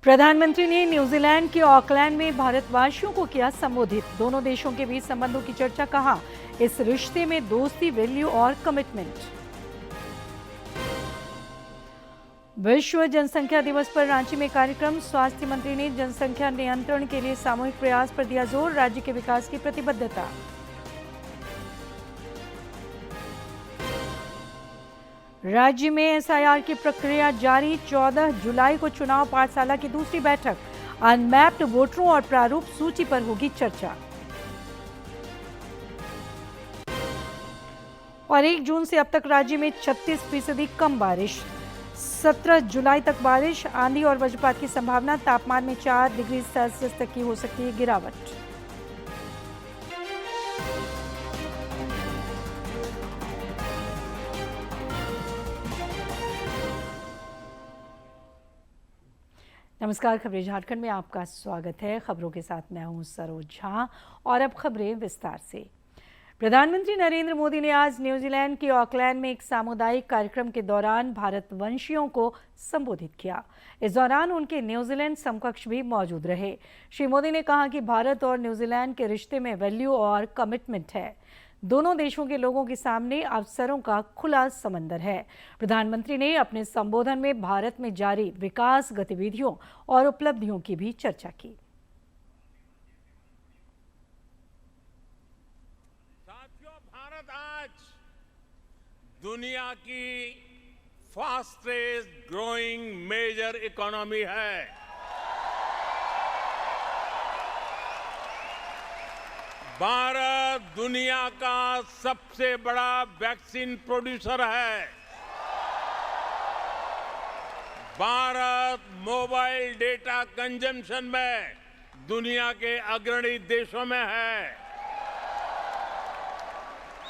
प्रधानमंत्री ने न्यूजीलैंड के ऑकलैंड में भारतवासियों को किया संबोधित। दोनों देशों के बीच संबंधों की चर्चा। कहा, इस रिश्ते में दोस्ती, वैल्यू और कमिटमेंट। विश्व जनसंख्या दिवस पर रांची में कार्यक्रम। स्वास्थ्य मंत्री ने जनसंख्या नियंत्रण के लिए सामूहिक प्रयास पर दिया जोर। राज्य के विकास की प्रतिबद्धता। राज्य में एसआईआर की प्रक्रिया जारी। 14 जुलाई को चुनाव पाठशाला की दूसरी बैठक। अनमैप्ड वोटरों और प्रारूप सूची पर होगी चर्चा। और 1 जून से अब तक राज्य में 36% कम बारिश। 17 जुलाई तक बारिश, आंधी और वज्रपात की संभावना। तापमान में 4 डिग्री सेल्सियस तक की हो सकती है गिरावट। नमस्कार, खबरें झारखंड में आपका स्वागत है। खबरों के साथ मैं हूं सरोज झा और अब खबरें विस्तार से। प्रधानमंत्री नरेंद्र मोदी ने आज न्यूजीलैंड के ऑकलैंड में एक सामुदायिक कार्यक्रम के दौरान भारतवंशियों को संबोधित किया। इस दौरान उनके न्यूजीलैंड समकक्ष भी मौजूद रहे। श्री मोदी ने कहा कि भारत और न्यूजीलैंड के रिश्ते में वैल्यू और कमिटमेंट है। दोनों देशों के लोगों के सामने अवसरों का खुला समंदर है। प्रधानमंत्री ने अपने संबोधन में भारत में जारी विकास गतिविधियों और उपलब्धियों की भी चर्चा की। साथियों, भारत आज दुनिया की फास्टेस्ट ग्रोइंग मेजर इकोनॉमी है। भारत दुनिया का सबसे बड़ा वैक्सीन प्रोड्यूसर है। भारत मोबाइल डेटा कंजम्पशन में दुनिया के अग्रणी देशों में है।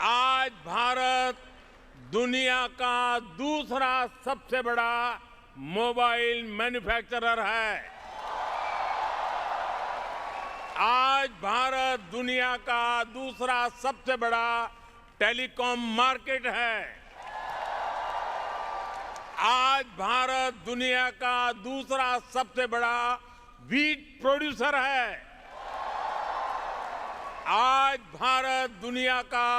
आज भारत दुनिया का दूसरा सबसे बड़ा मोबाइल मैन्युफैक्चरर है। आज भारत दुनिया का दूसरा सबसे बड़ा टेलीकॉम मार्केट है। आज भारत दुनिया का दूसरा सबसे बड़ा व्हीट प्रोड्यूसर है। आज भारत दुनिया का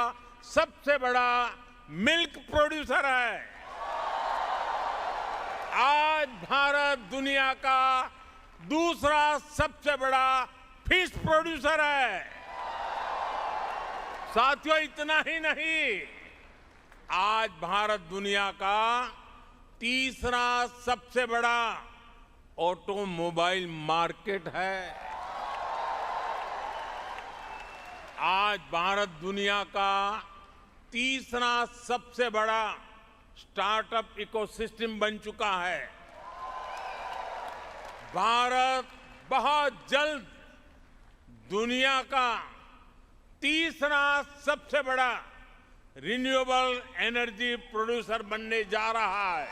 सबसे बड़ा मिल्क प्रोड्यूसर है। आज भारत दुनिया का दूसरा सबसे बड़ा फिश प्रोड्यूसर है। साथियों, इतना ही नहीं, आज भारत दुनिया का तीसरा सबसे बड़ा ऑटोमोबाइल मार्केट है। आज भारत दुनिया का तीसरा सबसे बड़ा स्टार्टअप इकोसिस्टम बन चुका है। भारत बहुत जल्द दुनिया का तीसरा सबसे बड़ा रिन्यूएबल एनर्जी प्रोड्यूसर बनने जा रहा है।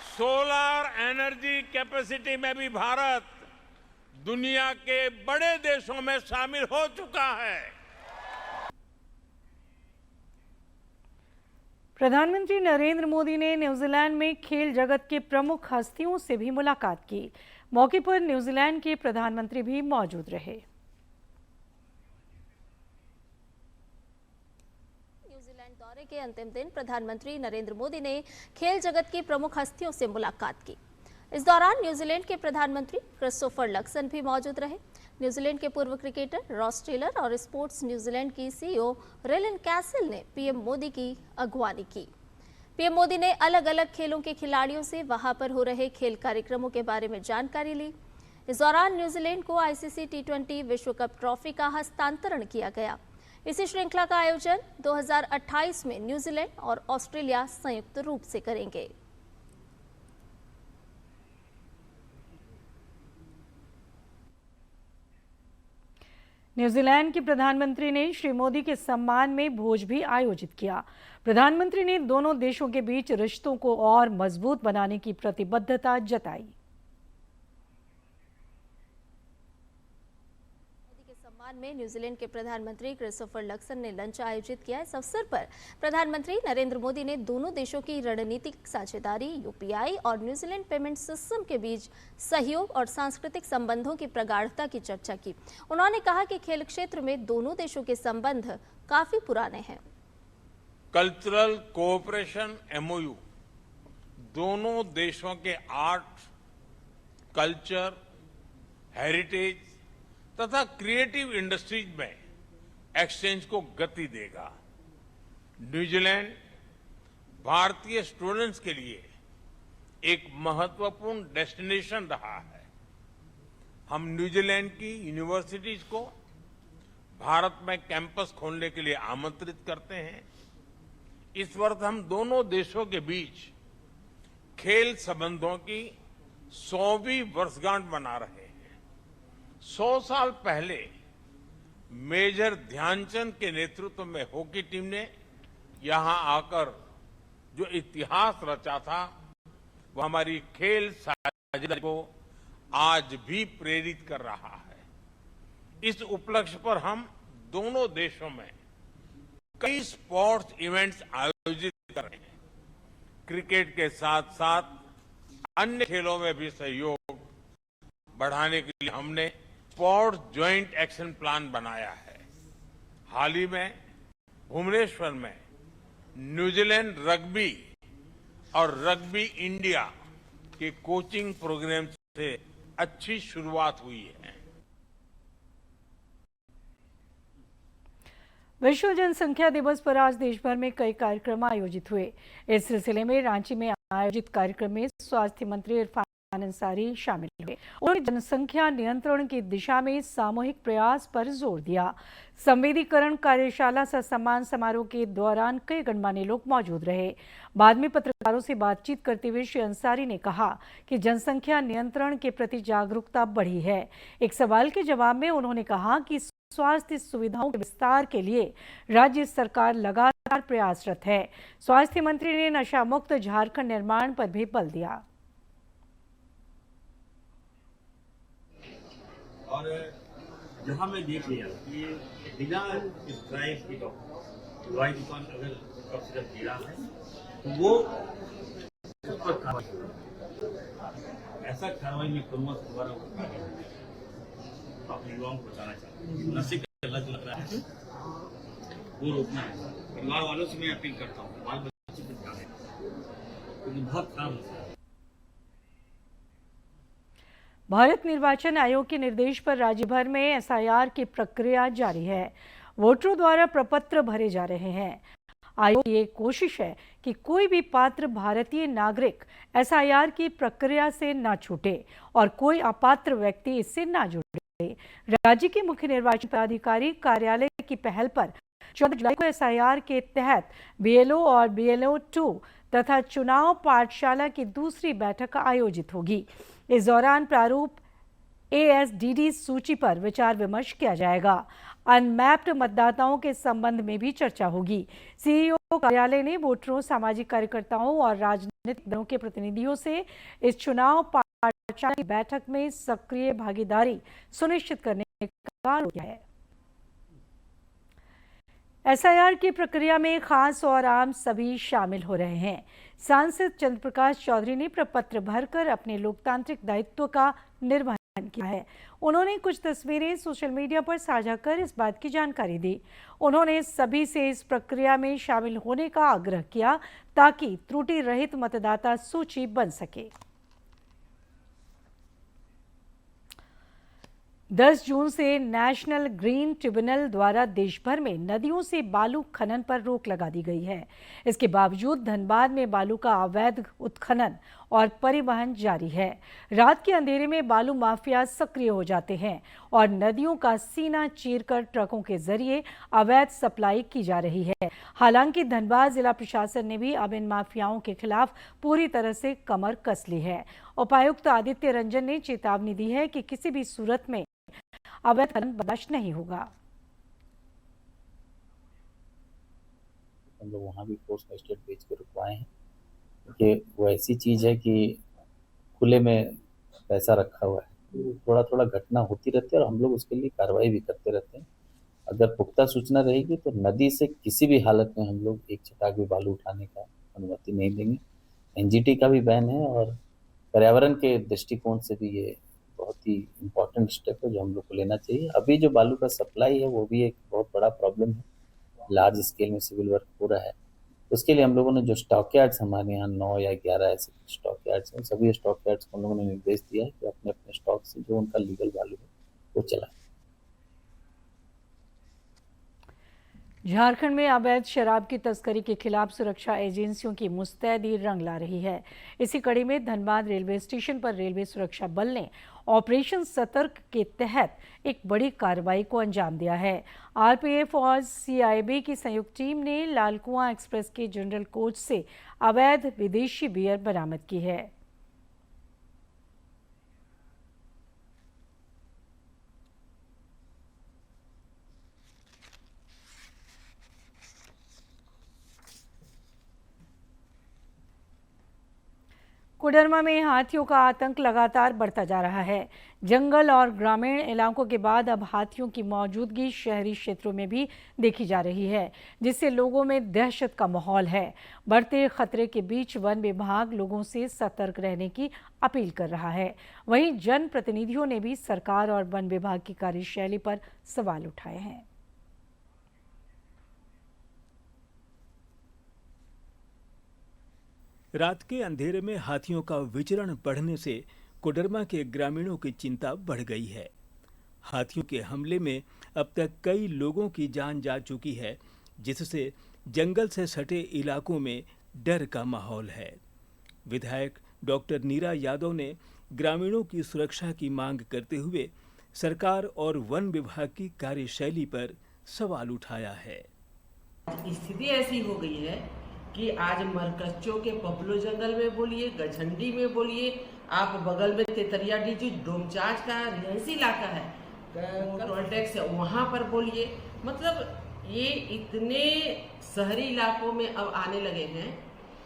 सोलर एनर्जी कैपेसिटी में भी भारत दुनिया के बड़े देशों में शामिल हो चुका है। प्रधानमंत्री नरेंद्र मोदी ने न्यूजीलैंड में खेल जगत के प्रमुख हस्तियों से भी मुलाकात की। मौके पर न्यूजीलैंड के प्रधानमंत्री भी मौजूद रहे। न्यूजीलैंड दौरे के अंतिम दिन प्रधानमंत्री नरेंद्र मोदी ने खेल जगत की प्रमुख हस्तियों से मुलाकात की। इस दौरान न्यूजीलैंड के प्रधानमंत्री क्रिस्टोफर लक्सन भी मौजूद रहे। न्यूजीलैंड के पूर्व क्रिकेटर रॉस टेलर और स्पोर्ट्स न्यूजीलैंड की सीईओ रेलन कैसल ने पीएम मोदी की अगवानी की। पीएम मोदी ने अलग अलग खेलों के खिलाड़ियों से वहां पर हो रहे खेल कार्यक्रमों के बारे में जानकारी ली। इस दौरान न्यूजीलैंड को आईसीसी टी20 विश्व कप ट्रॉफी का हस्तांतरण किया गया। इसी श्रृंखला का आयोजन 2028 में न्यूजीलैंड और ऑस्ट्रेलिया संयुक्त रूप से करेंगे। न्यूजीलैंड के प्रधानमंत्री ने श्री मोदी के सम्मान में भोज भी आयोजित किया। प्रधानमंत्री ने दोनों देशों के बीच रिश्तों को और मजबूत बनाने की प्रतिबद्धता जताई। ओमान में न्यूजीलैंड के प्रधानमंत्री क्रिस्टोफर लक्सन ने लंच आयोजित किया। इस अवसर पर प्रधानमंत्री नरेंद्र मोदी ने दोनों देशों की रणनीतिक साझेदारी, यूपीआई और न्यूजीलैंड पेमेंट सिस्टम के बीच सहयोग और सांस्कृतिक संबंधों की प्रगाढ़ता की चर्चा की। उन्होंने कहा कि खेल क्षेत्र में दोनों देशों के संबंध काफी पुराने हैं। कल्चरल कोऑपरेशन एमओयू दोनों देशों के आर्ट, कल्चर, हेरिटेज तथा क्रिएटिव इंडस्ट्रीज में एक्सचेंज को गति देगा। न्यूजीलैंड भारतीय स्टूडेंट्स के लिए एक महत्वपूर्ण डेस्टिनेशन रहा है। हम न्यूजीलैंड की यूनिवर्सिटीज को भारत में कैंपस खोलने के लिए आमंत्रित करते हैं। इस वर्ष हम दोनों देशों के बीच खेल संबंधों की 100वीं वर्षगांठ मना रहे हैं। 100 साल पहले मेजर ध्यानचंद के नेतृत्व में हॉकी टीम ने यहां आकर जो इतिहास रचा था, वो हमारी खेल साझेदारी को आज भी प्रेरित कर रहा है। इस उपलक्ष्य पर हम दोनों देशों में कई स्पोर्ट्स इवेंट्स आयोजित कर रहे हैं। क्रिकेट के साथ साथ अन्य खेलों में भी सहयोग बढ़ाने के लिए हमने स्पोर्ट्स ज्वाइंट एक्शन प्लान बनाया है। हाल ही में भुवनेश्वर में न्यूजीलैंड रग्बी और रग्बी इंडिया के कोचिंग प्रोग्राम से अच्छी शुरुआत हुई है। विश्व जनसंख्या दिवस पर आज देश भर में कई कार्यक्रम आयोजित हुए। इस सिलसिले में रांची में आयोजित कार्यक्रम में स्वास्थ्य मंत्री इरफान अंसारी शामिल हुए। उन्होंने जनसंख्या नियंत्रण की दिशा में सामूहिक प्रयास पर जोर दिया। संवेदीकरण कार्यशाला सह सम्मान समारोह के दौरान कई गणमान्य लोग मौजूद रहे। बाद में पत्रकारों से बातचीत करते हुए श्री अंसारी ने कहा कि जनसंख्या नियंत्रण के प्रति जागरूकता बढ़ी है। एक सवाल के जवाब में उन्होंने कहा कि स्वास्थ्य सुविधाओं के विस्तार के लिए राज्य सरकार लगातार प्रयासरत है। स्वास्थ्य मंत्री ने नशा मुक्त झारखंड निर्माण पर भी बल दिया। और जहां मैं देख लिया कि बिना ड्राइव की दवाई दुकान अगर कब सिर्फ दे रहा है तो वो उस पर कार्रवाई होगी। ऐसा कार्रवाई में करूंगा दोबारा अपने युवाओं को बताना चाहता हूँ। नशे का लत लग रहा है वो रोकना है। परिवार वालों से मैं अपील करता हूँ, बाल बच्चे से ध्यान रखें क्योंकि बहुत खराब होता है। भारत निर्वाचन आयोग के निर्देश पर राज्य भर में एसआईआर की प्रक्रिया जारी है। वोटरों द्वारा प्रपत्र भरे जा रहे हैं। आयोग की ये कोशिश है कि कोई भी पात्र भारतीय नागरिक एसआईआर की प्रक्रिया से ना छूटे और कोई अपात्र व्यक्ति इससे ना जुड़े। राज्य के मुख्य निर्वाचन पदाधिकारी कार्यालय की पहल पर 14 जुलाई को एसआईआर के तहत बीएलओ और बीएलओ 2 तथा चुनाव पाठशाला की दूसरी बैठक आयोजित होगी। इस दौरान प्रारूप एएसडीडी सूची पर विचार विमर्श किया जाएगा। अनमैप्ड मतदाताओं के संबंध में भी चर्चा होगी। सीईओ कार्यालय ने वोटरों, सामाजिक कार्यकर्ताओं और राजनीतिक दलों के प्रतिनिधियों से इस चुनाव पाठशाला की बैठक में सक्रिय भागीदारी सुनिश्चित करने का अनुरोध किया है। एसआईआर की प्रक्रिया में खास और आम सभी शामिल हो रहे हैं। सांसद चंद्र प्रकाश चौधरी ने प्रपत्र भरकर अपने लोकतांत्रिक दायित्व का निर्वहन किया है। उन्होंने कुछ तस्वीरें सोशल मीडिया पर साझा कर इस बात की जानकारी दी। उन्होंने सभी से इस प्रक्रिया में शामिल होने का आग्रह किया ताकि त्रुटि रहित मतदाता सूची बन सके। 10 जून से नेशनल ग्रीन ट्रिब्यूनल द्वारा देश भर में नदियों से बालू खनन पर रोक लगा दी गई है। इसके बावजूद धनबाद में बालू का अवैध उत्खनन और परिवहन जारी है। रात के अंधेरे में बालू माफिया सक्रिय हो जाते हैं और नदियों का सीना चीरकर ट्रकों के जरिए अवैध सप्लाई की जा रही है। हालांकि धनबाद जिला प्रशासन ने भी अब इन माफियाओं के खिलाफ पूरी तरह से कमर कस ली है। उपायुक्त आदित्य रंजन ने चेतावनी दी है कि किसी भी सूरत में अवैध खनन बर्दाश्त नहीं होगा। हम लोग वहाँ भी फोर्स मजिस्ट्रेट भेज के रुकवाए हैं कि वो ऐसी चीज है कि खुले में पैसा रखा हुआ है, तो थोड़ा थोड़ा घटना होती रहती है और हम लोग उसके लिए कार्रवाई भी करते रहते हैं। अगर पुख्ता सूचना रहेगी तो नदी से किसी भी हालत में हम लोग एक छटाक भी बालू उठाने का अनुमति नहीं देंगे। एनजीटी का भी बैन है और पर्यावरण के दृष्टिकोण से भी ये बहुत ही इम्पोर्टेंट स्टेप है जो हम लोग को लेना चाहिए। अभी जो बालू का सप्लाई है वो भी एक बहुत बड़ा प्रॉब्लम है, लार्ज स्केल में सिविल वर्क हो रहा है। उसके लिए हम लोगों ने जो स्टॉक यार्ड्स हमारे यहाँ 9 या 11 ऐसे स्टॉक यार्ड्स हैं, सभी स्टॉक यार्ड्स को हम लोगों ने निर्देश दिया है कि अपने अपने स्टॉक से जो उनका लीगल बालू है वो चलाएं। झारखंड में अवैध शराब की तस्करी के खिलाफ सुरक्षा एजेंसियों की मुस्तैदी रंग ला रही है। इसी कड़ी में धनबाद रेलवे स्टेशन पर रेलवे सुरक्षा बल ने ऑपरेशन सतर्क के तहत एक बड़ी कार्रवाई को अंजाम दिया है। आरपीएफ और सीआईबी की संयुक्त टीम ने लालकुआं एक्सप्रेस के जनरल कोच से अवैध विदेशी बियर बरामद की है। कोडरमा में हाथियों का आतंक लगातार बढ़ता जा रहा है। जंगल और ग्रामीण इलाकों के बाद अब हाथियों की मौजूदगी शहरी क्षेत्रों में भी देखी जा रही है, जिससे लोगों में दहशत का माहौल है। बढ़ते खतरे के बीच वन विभाग लोगों से सतर्क रहने की अपील कर रहा है। वहीं जनप्रतिनिधियों ने भी सरकार और वन विभाग की कार्यशैली पर सवाल उठाए हैं। रात के अंधेरे में हाथियों का विचरण बढ़ने से कोडरमा के ग्रामीणों की चिंता बढ़ गई है। हाथियों के हमले में अब तक कई लोगों की जान जा चुकी है, जिससे जंगल से सटे इलाकों में डर का माहौल है। विधायक डॉक्टर नीरा यादव ने ग्रामीणों की सुरक्षा की मांग करते हुए सरकार और वन विभाग की कार्यशैली पर सवाल उठाया है। स्थिति ऐसी हो गई है कि आज मरकच्चों के पपलो जंगल में बोलिए, गझंडी में बोलिए, आप बगल में तेतरिया डीजी डोमचांच का रिहायशी इलाका है, टोलटैक्स है, वहाँ पर बोलिए, मतलब ये इतने शहरी इलाकों में अब आने लगे हैं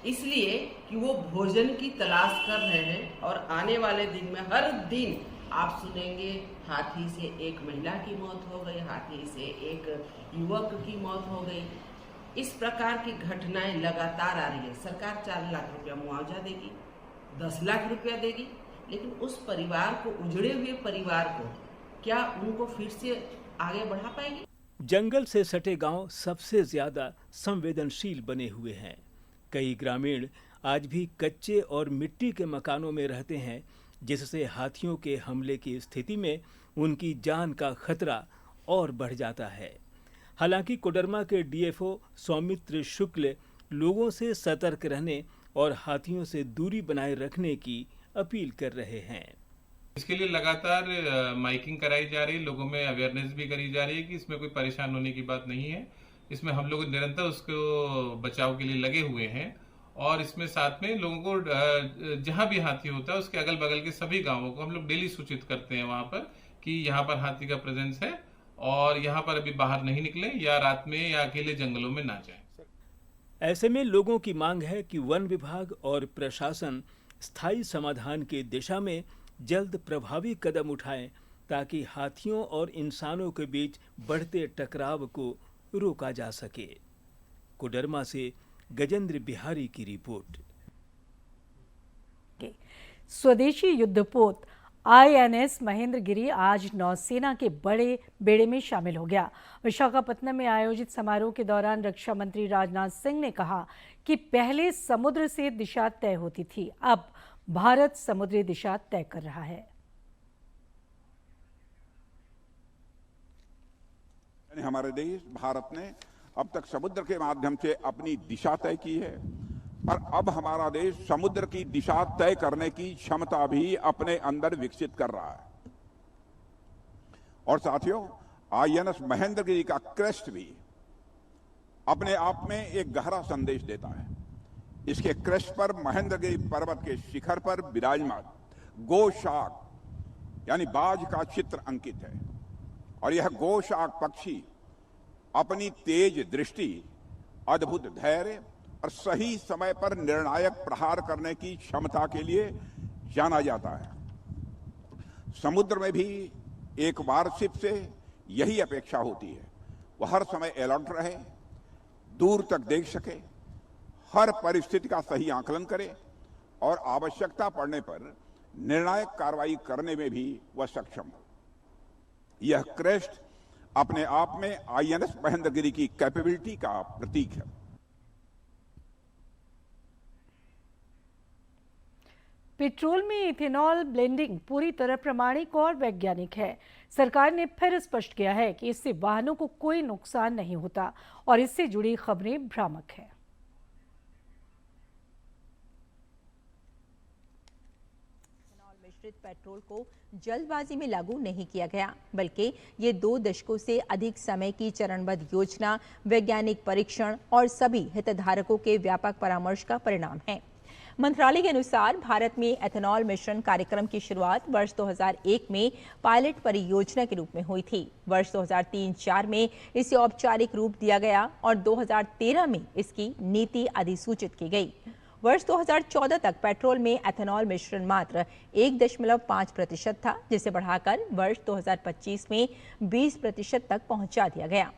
इसलिए कि वो भोजन की तलाश कर रहे हैं। और आने वाले दिन में हर दिन आप सुनेंगे हाथी से एक महिला की मौत हो गई, हाथी से एक युवक की मौत हो गई। इस प्रकार की घटनाएं लगातार आ रही है। सरकार 4 लाख रुपया मुआवजा देगी, 10 लाख रुपया देगी, लेकिन उस परिवार को, उजड़े हुए परिवार को, क्या उनको फिर से आगे बढ़ा पाएगी? जंगल से सटे गांव सबसे ज्यादा संवेदनशील बने हुए हैं। कई ग्रामीण आज भी कच्चे और मिट्टी के मकानों में रहते हैं, जिससे हाथियों के हमले की स्थिति में उनकी जान का खतरा और बढ़ जाता है। हालांकि कोडरमा के डीएफओ सौमित्र शुक्ल लोगों से सतर्क रहने और हाथियों से दूरी बनाए रखने की अपील कर रहे हैं। इसके लिए लगातार माइकिंग कराई जा रही है, लोगों में अवेयरनेस भी करी जा रही है कि इसमें कोई परेशान होने की बात नहीं है। इसमें हम लोग निरंतर उसको बचाव के लिए लगे हुए हैं और इसमें साथ में लोगों को जहां भी हाथी होता है उसके अगल बगल के सभी गांवों को हम लोग डेली सूचित करते हैं वहां पर कि यहाँ पर हाथी का प्रेजेंस है और यहाँ पर अभी बाहर नहीं निकले या रात में या अकेले जंगलों में ना जाएं। ऐसे में लोगों की मांग है कि वन विभाग और प्रशासन स्थायी समाधान की दिशा में जल्द प्रभावी कदम उठाएं, ताकि हाथियों और इंसानों के बीच बढ़ते टकराव को रोका जा सके। कोडरमा से गजेंद्र बिहारी की रिपोर्ट। स्वदेशी युद्धपोत आईएनएस महेंद्रगिरी आज नौसेना के बड़े बेड़े में शामिल हो गया। विशाखापत्तनम में आयोजित समारोह के दौरान रक्षा मंत्री राजनाथ सिंह ने कहा कि पहले समुद्र से दिशा तय होती थी, अब भारत समुद्री दिशा तय कर रहा है। हमारे देश भारत ने अब तक समुद्र के माध्यम से अपनी दिशा तय की है और अब हमारा देश समुद्र की दिशा तय करने की क्षमता भी अपने अंदर विकसित कर रहा है। और साथियों, आईएनएस महेंद्रगिरी का क्रेस्ट भी अपने आप में एक गहरा संदेश देता है। इसके क्रेस्ट पर महेंद्रगिरी पर्वत के शिखर पर विराजमान गोशाक यानी बाज का चित्र अंकित है और यह गोशाक पक्षी अपनी तेज दृष्टि, अद्भुत धैर्य और सही समय पर निर्णायक प्रहार करने की क्षमता के लिए जाना जाता है। समुद्र में भी एक वारशिप से यही अपेक्षा होती है, वो हर समय अलर्ट रहे, दूर तक देख सके, हर परिस्थिति का सही आकलन करे और आवश्यकता पड़ने पर निर्णायक कार्रवाई करने में भी वह सक्षम हो। यह क्रेस्ट अपने आप में आईएनएस महेंद्रगिरी की कैपेबिलिटी का प्रतीक है। पेट्रोल में इथेनॉल ब्लेंडिंग पूरी तरह प्रामाणिक और वैज्ञानिक है। सरकार ने फिर स्पष्ट किया है कि इससे वाहनों को कोई नुकसान नहीं होता और इससे जुड़ी खबरें भ्रामक हैं। मिश्रित पेट्रोल को जल्दबाजी में लागू नहीं किया गया, बल्कि ये 2 दशकों से अधिक समय की चरणबद्ध योजना, वैज्ञानिक परीक्षण और सभी हितधारकों के व्यापक परामर्श का परिणाम है। मंत्रालय के अनुसार भारत में एथेनॉल मिश्रण कार्यक्रम की शुरुआत वर्ष 2001 में पायलट परियोजना के रूप में हुई थी। वर्ष 2003-04 में इसे औपचारिक रूप दिया गया और 2013 में इसकी नीति अधिसूचित की गई। वर्ष 2014 तक पेट्रोल में एथेनॉल मिश्रण मात्र 1.5% था, जिसे बढ़ाकर वर्ष 2025 में 20% तक पहुंचा दिया गया।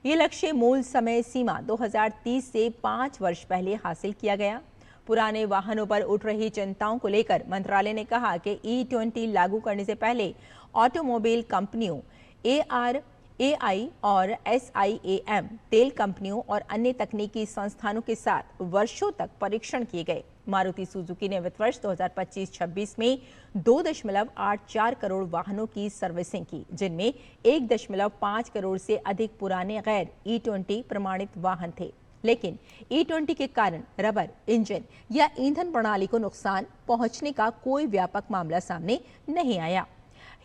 ये लक्ष्य मूल समय सीमा 2030 से 5 वर्ष पहले हासिल किया गया। पुराने वाहनों पर उठ रही चिंताओं को लेकर मंत्रालय ने कहा कि E20 लागू करने से पहले ऑटोमोबाइल कंपनियों, ARAI और SIAM, तेल कंपनियों और अन्य तकनीकी संस्थानों के साथ वर्षों तक परीक्षण किए गए। मारुति सुजुकी ने वित्त वर्ष 2025-26 में 2.84 करोड़ वाहनों की सर्विसिंग की, जिनमें 1.5 करोड़ से अधिक पुराने गैर E20 प्रमाणित वाहन थे। लेकिन E20 के कारण रबर, इंजन या ईंधन प्रणाली को नुकसान पहुंचने का कोई व्यापक मामला सामने नहीं आया।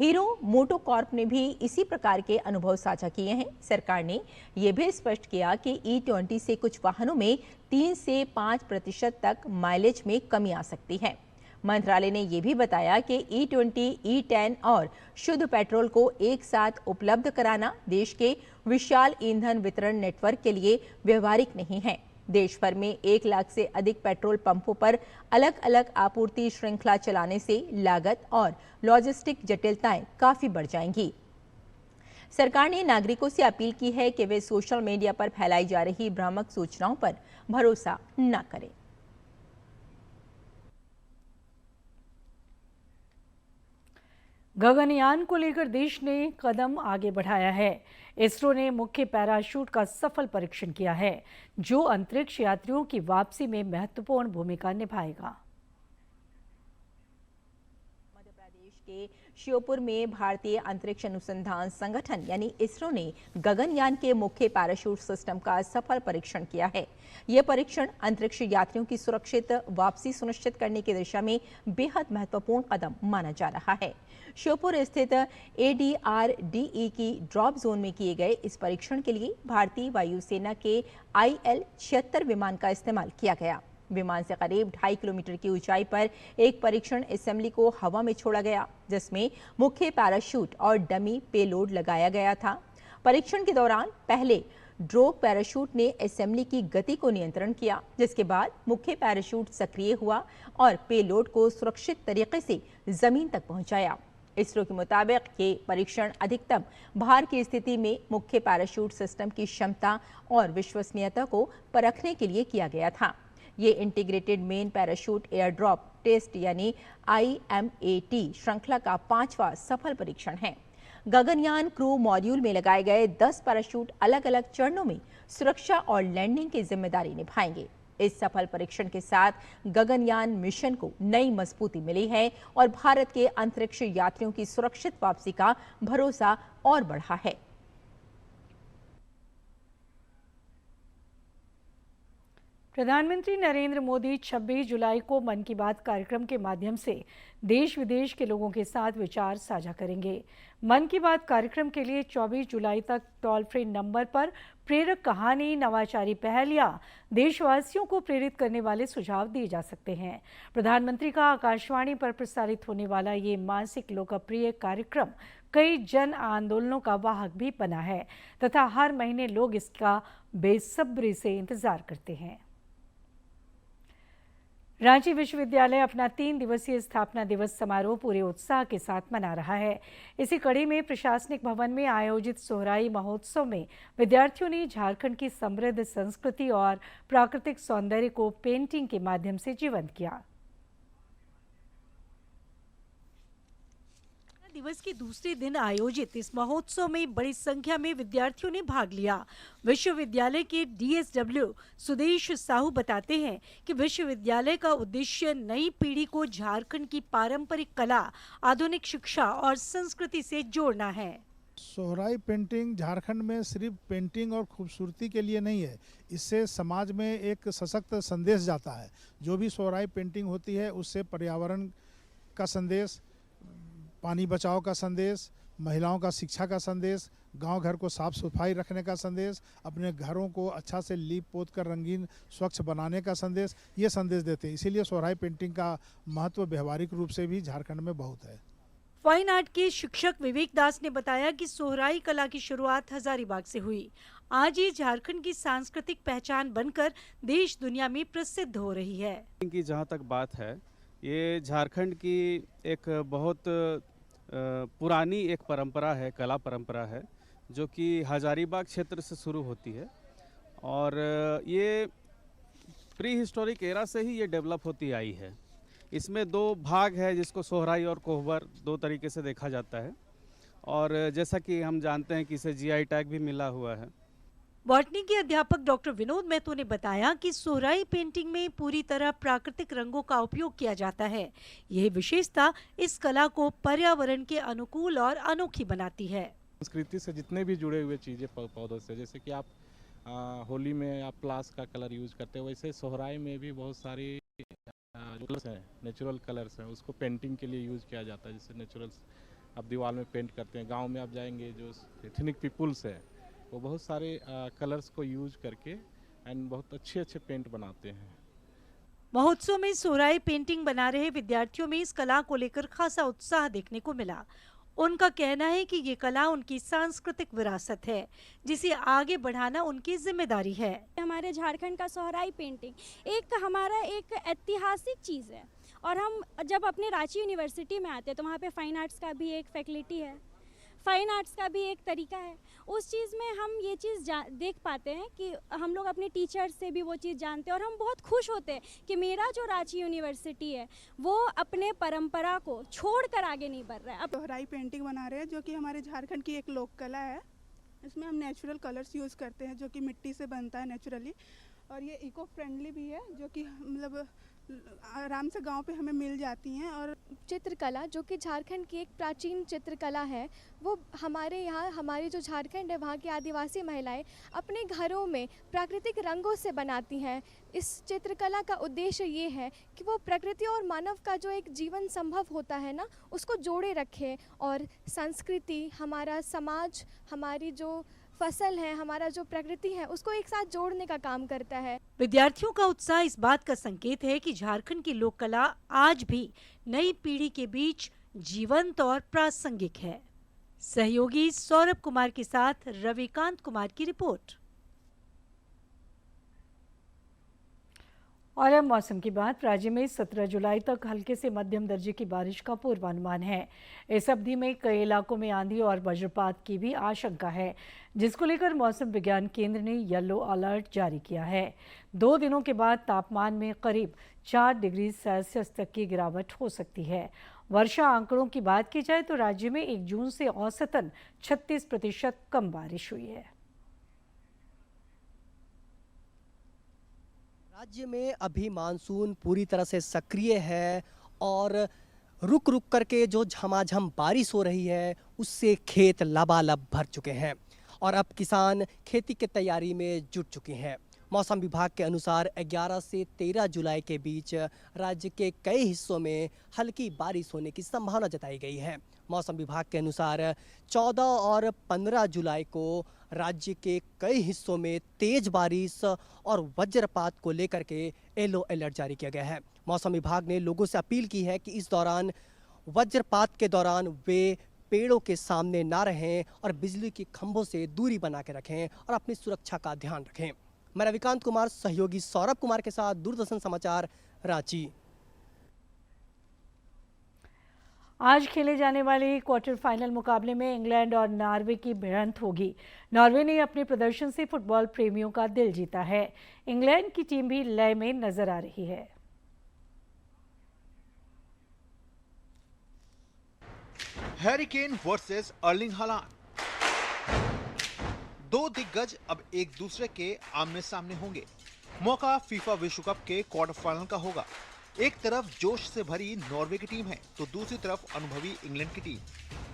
हीरो मोटोकॉर्प ने भी इसी प्रकार के अनुभव साझा किए हैं। सरकार ने यह भी स्पष्ट किया कि E20 से कुछ वाहनों में 3 से 5% तक माइलेज में कमी आ सकती है। मंत्रालय ने यह भी बताया कि E20, E10 और शुद्ध पेट्रोल को एक साथ उपलब्ध कराना देश के विशाल ईंधन वितरण नेटवर्क के लिए व्यवहारिक नहीं है। देश भर में 1 लाख से अधिक पेट्रोल पंपों पर अलग अलग आपूर्ति श्रृंखला चलाने से लागत और लॉजिस्टिक जटिलताएं काफी बढ़ जाएंगी। सरकार ने नागरिकों से अपील की है कि वे सोशल मीडिया पर फैलाई जा रही भ्रामक सूचनाओं पर भरोसा न करें। गगनयान को लेकर देश ने कदम आगे बढ़ाया है। इसरो ने मुख्य पैराशूट का सफल परीक्षण किया है, जो अंतरिक्ष यात्रियों की वापसी में महत्वपूर्ण भूमिका निभाएगा। मध्य प्रदेश के श्योपुर में भारतीय अंतरिक्ष अनुसंधान संगठन यानी इसरो ने गगनयान के मुख्य पैराशूट सिस्टम का सफल परीक्षण किया है। यह परीक्षण अंतरिक्ष यात्रियों की सुरक्षित वापसी सुनिश्चित करने की दिशा में बेहद महत्वपूर्ण कदम माना जा रहा है। श्योपुर स्थित ADRDE की ड्रॉप जोन में किए गए इस परीक्षण के लिए भारतीय वायुसेना के IL-76 विमान का इस्तेमाल किया गया। विमान से करीब 2.5 किलोमीटर की ऊंचाई पर एक परीक्षण असेंबली को हवा में छोड़ा गया, जिसमें मुख्य पैराशूट और डमी पेलोड लगाया गया था। परीक्षण के दौरान पहले ड्रोग पैराशूट ने असेंबली की गति को नियंत्रण किया, जिसके बाद मुख्य पैराशूट सक्रिय हुआ और पेलोड को सुरक्षित तरीके से जमीन तक पहुंचाया। इसरो के मुताबिक ये परीक्षण अधिकतम भार की स्थिति में मुख्य पैराशूट सिस्टम की क्षमता और विश्वसनीयता को परखने के लिए किया गया था। ये integrated main parachute air drop test यानी IMAT श्रृंखला का 5वां सफल परीक्षण है। गगनयान क्रू मॉड्यूल में लगाए गए 10 पैराशूट अलग अलग चरणों में सुरक्षा और लैंडिंग की जिम्मेदारी निभाएंगे। इस सफल परीक्षण के साथ गगनयान मिशन को नई मजबूती मिली है और भारत के अंतरिक्ष यात्रियों की सुरक्षित वापसी का भरोसा और बढ़ा है। प्रधानमंत्री नरेंद्र मोदी 26 जुलाई को मन की बात कार्यक्रम के माध्यम से देश विदेश के लोगों के साथ विचार साझा करेंगे। मन की बात कार्यक्रम के लिए 24 जुलाई तक टोल फ्री नंबर पर प्रेरक कहानी, नवाचारी पहल या देशवासियों को प्रेरित करने वाले सुझाव दिए जा सकते हैं। प्रधानमंत्री का आकाशवाणी पर प्रसारित होने वाला ये मासिक लोकप्रिय कार्यक्रम कई जन आंदोलनों का वाहक भी बना है तथा हर महीने लोग इसका बेसब्री से इंतजार करते हैं। रांची विश्वविद्यालय अपना 3 दिवसीय स्थापना दिवस समारोह पूरे उत्साह के साथ मना रहा है। इसी कड़ी में प्रशासनिक भवन में आयोजित सोहराई महोत्सव में विद्यार्थियों ने झारखंड की समृद्ध संस्कृति और प्राकृतिक सौंदर्य को पेंटिंग के माध्यम से जीवंत किया। दिवस के दूसरे दिन आयोजित इस महोत्सव में बड़ी संख्या में विद्यार्थियों ने भाग लिया। विश्वविद्यालय के DSW सुदेश साहू बताते हैं कि विश्वविद्यालय का उद्देश्य नई पीढ़ी को झारखंड की पारंपरिक कला, आधुनिक शिक्षा और संस्कृति से जोड़ना है। सोहराई पेंटिंग झारखंड में सिर्फ पेंटिंग और खूबसूरती के लिए नहीं है, इससे समाज में एक सशक्त संदेश जाता है। जो भी सोहराई पेंटिंग होती है उससे पर्यावरण का संदेश, पानी बचाओ का संदेश, महिलाओं का शिक्षा का संदेश, गांव घर को साफ सफाई रखने का संदेश, अपने घरों को अच्छा से लीप पोत कर रंगीन स्वच्छ बनाने का संदेश, ये संदेश देते हैं। इसीलिए सोहराई पेंटिंग का महत्व व्यवहारिक रूप से भी झारखंड में बहुत है। फाइन आर्ट के शिक्षक विवेक दास ने बताया कि सोहराई कला की शुरुआत हजारीबाग से हुई। आज ये झारखंड की सांस्कृतिक पहचान बनकर देश दुनिया में प्रसिद्ध हो रही है। की जहाँ तक बात है, ये झारखंड की एक बहुत पुरानी एक परंपरा है, कला परंपरा है, जो कि हजारीबाग क्षेत्र से शुरू होती है और ये प्री हिस्टोरिक एरा से ही ये डेवलप होती आई है। इसमें 2 भाग है, जिसको सोहराई और कोहबर 2 तरीके से देखा जाता है और जैसा कि हम जानते हैं कि इसे GI टैग भी मिला हुआ है। बॉटनी के अध्यापक डॉक्टर विनोद महतो ने बताया कि सोहराई पेंटिंग में पूरी तरह प्राकृतिक रंगों का उपयोग किया जाता है। यह विशेषता इस कला को पर्यावरण के अनुकूल और अनोखी बनाती है। संस्कृति से जितने भी जुड़े हुए चीज़ें पौधों से, जैसे कि आप होली में आप प्लास का कलर यूज करते हो, वैसे सोहराई में भी बहुत सारी कलर्स हैं, नेचुरल कलर्स हैं, उसको पेंटिंग के लिए यूज किया जाता है। जैसे नेचुरल्स आप दीवार में पेंट करते हैं। गाँव में आप जाएंगे, जो एथनिक पीपुल्स है वो बहुत सारे कलर्स को यूज करके एंड बहुत अच्छे पेंट बनाते हैं। महोत्सव में सोहराई पेंटिंग बना रहे विद्यार्थियों में इस कला को लेकर खासा उत्साह देखने को मिला। उनका कहना है कि ये कला उनकी सांस्कृतिक विरासत है, जिसे आगे बढ़ाना उनकी जिम्मेदारी है। हमारे झारखंड का सोहराई पेंटिंग हमारा एक ऐतिहासिक चीज़ है और हम जब अपने रांची यूनिवर्सिटी में आते हैं तो वहाँ पे फाइन आर्ट्स का भी एक फैकल्टी है, फाइन आर्ट्स का भी एक तरीका है। उस चीज़ में हम ये चीज़ देख पाते हैं कि हम लोग अपने टीचर से भी वो चीज़ जानते हैं और हम बहुत खुश होते हैं कि मेरा जो रांची यूनिवर्सिटी है वो अपने परंपरा को छोड़कर आगे नहीं बढ़ रहा है। अब सोहराई पेंटिंग बना रहे हैं, जो कि हमारे झारखंड की एक लोक कला है। इसमें हम नेचुरल कलर्स यूज़ करते हैं, जो कि मिट्टी से बनता है नेचुरली, और ये इको फ्रेंडली भी है, जो कि मतलब आराम से गांव पे हमें मिल जाती हैं। और चित्रकला, जो कि झारखंड की एक प्राचीन चित्रकला है, वो हमारे यहाँ, हमारी जो झारखंड है वहाँ की आदिवासी महिलाएं अपने घरों में प्राकृतिक रंगों से बनाती हैं। इस चित्रकला का उद्देश्य ये है कि वो प्रकृति और मानव का जो एक जीवन संभव होता है ना, उसको जोड़े रखे और संस्कृति, हमारा समाज, हमारी जो फसल है, हमारा जो प्रकृति है, उसको एक साथ जोड़ने का काम करता है। विद्यार्थियों का उत्साह इस बात का संकेत है कि झारखंड की लोक कला आज भी नई पीढ़ी के बीच जीवंत और प्रासंगिक है। सहयोगी सौरभ कुमार के साथ रविकांत कुमार की रिपोर्ट। और अब मौसम की बात। राज्य में 17 जुलाई तक हल्के से मध्यम दर्जे की बारिश का पूर्वानुमान है। इस अवधि में कई इलाकों में आंधी और वज्रपात की भी आशंका है, जिसको लेकर मौसम विज्ञान केंद्र ने येलो अलर्ट जारी किया है। 2 दिनों के बाद तापमान में करीब 4 डिग्री सेल्सियस तक की गिरावट हो सकती है। वर्षा आंकड़ों की बात की जाए तो राज्य में 1 जून से औसतन 36% कम बारिश हुई है। राज्य में अभी मानसून पूरी तरह से सक्रिय है और रुक रुक करके जो झमाझम बारिश हो रही है उससे खेत लबालब भर चुके हैं और अब किसान खेती की तैयारी में जुट चुके हैं। मौसम विभाग के अनुसार 11 से 13 जुलाई के बीच राज्य के कई हिस्सों में हल्की बारिश होने की संभावना जताई गई है। मौसम विभाग के अनुसार 14 और 15 जुलाई को राज्य के कई हिस्सों में तेज बारिश और वज्रपात को लेकर के येलो अलर्ट जारी किया गया है। मौसम विभाग ने लोगों से अपील की है कि इस दौरान वज्रपात के दौरान वे पेड़ों के सामने ना रहें और बिजली के खंभों से दूरी बना के रखें और अपनी सुरक्षा का ध्यान रखें। मैं रविकांत कुमार सहयोगी सौरभ कुमार के साथ दूरदर्शन समाचार रांची। आज खेले जाने वाले क्वार्टर फाइनल मुकाबले में इंग्लैंड और नॉर्वे की भिड़ंत होगी। नॉर्वे ने अपने प्रदर्शन से फुटबॉल प्रेमियों का दिल जीता है। इंग्लैंड की टीम भी लय में नजर आ रही है। Harry Kane versus Erling हालांड। दो दिग्गज अब एक दूसरे के आमने सामने होंगे। मौका फीफा विश्व कप के क्वार्टर फाइनल का होगा। एक तरफ जोश से भरी नॉर्वे की टीम है तो दूसरी तरफ अनुभवी इंग्लैंड की टीम।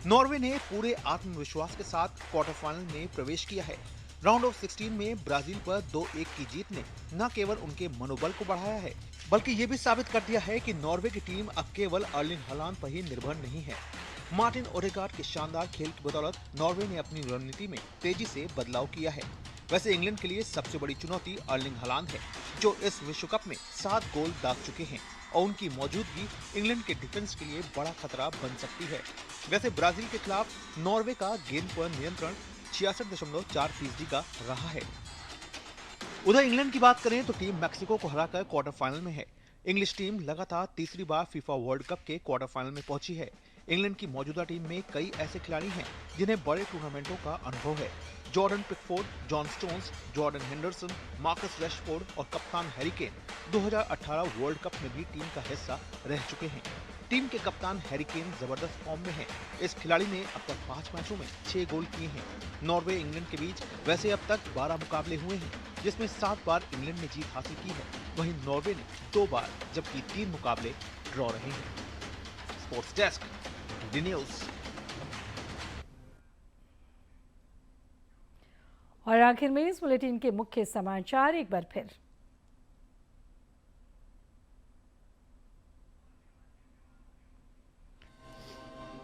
नॉर्वे ने पूरे आत्मविश्वास के साथ क्वार्टर फाइनल में प्रवेश किया है। राउंड ऑफ 16 में ब्राजील पर 2-1 की जीत ने न केवल उनके मनोबल को बढ़ाया है बल्कि ये भी साबित कर दिया है कि नॉर्वे की टीम अब केवल अर्लिंग हालांड पर ही निर्भर नहीं है। मार्टिन ओडेगार्ड के शानदार खेल की बदौलत नॉर्वे ने अपनी रणनीति में तेजी से बदलाव किया है। वैसे इंग्लैंड के लिए सबसे बड़ी चुनौती अर्लिंग हालांड है जो इस विश्व कप में 7 गोल दाग चुके हैं और उनकी मौजूदगी इंग्लैंड के डिफेंस के लिए बड़ा खतरा बन सकती है। वैसे ब्राजील के खिलाफ नॉर्वे का गेंद पर नियंत्रण 66.4% का रहा है। उधर इंग्लैंड की बात करें तो टीम मैक्सिको को हराकर क्वार्टर फाइनल में है। इंग्लिश टीम लगातार तीसरी बार फीफा वर्ल्ड कप के क्वार्टर फाइनल में पहुंची है। इंग्लैंड की मौजूदा टीम में कई ऐसे खिलाड़ी हैं जिन्हें बड़े टूर्नामेंटों का अनुभव है। Jordan Pickford, John stones, Jordan Henderson, Marcus Rashford और कप्तान हैरी केन 2018 वर्ल्ड कप में भी टीम का हिस्सा रह चुके हैं। टीम के कप्तान हैरी केन जबरदस्त फॉर्म में हैं। इस खिलाड़ी ने अब तक 5 मैचों में 6 गोल किए हैं। नॉर्वे इंग्लैंड के बीच वैसे अब तक 12 मुकाबले हुए हैं जिसमें 7 बार इंग्लैंड ने जीत हासिल की है, वहीं नॉर्वे ने 2 बार जबकि 3 मुकाबले ड्रॉ रहे हैं। Sports desk, D news. और आखिर में इस बुलेटिन के मुख्य समाचार एक बार फिर।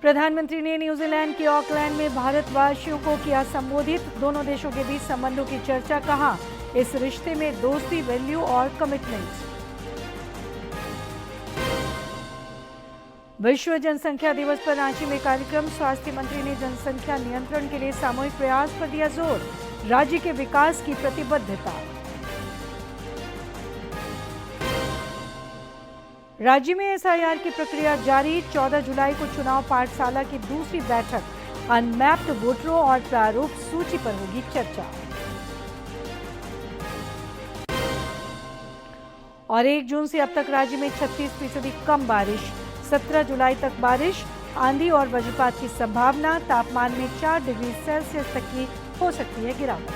प्रधानमंत्री ने न्यूजीलैंड के ऑकलैंड में भारतवासियों को किया संबोधित। दोनों देशों के बीच संबंधों की चर्चा। कहा, इस रिश्ते में दोस्ती, वैल्यू और कमिटमेंट। विश्व जनसंख्या दिवस पर रांची में कार्यक्रम। स्वास्थ्य मंत्री ने जनसंख्या नियंत्रण के लिए सामूहिक प्रयास पर दिया जोर। राज्य के विकास की प्रतिबद्धता। राज्य में एसआईआर की प्रक्रिया जारी। 14 जुलाई को चुनाव पाठशाला की दूसरी बैठक। अनमैप्ड वोटरों और प्रारूप सूची पर होगी चर्चा। और 1 जून से अब तक राज्य में 36% कम बारिश। 17 जुलाई तक बारिश, आंधी और वज्रपात की संभावना। तापमान में 4 डिग्री सेल्सियस तक की हो सकती है गिरावट।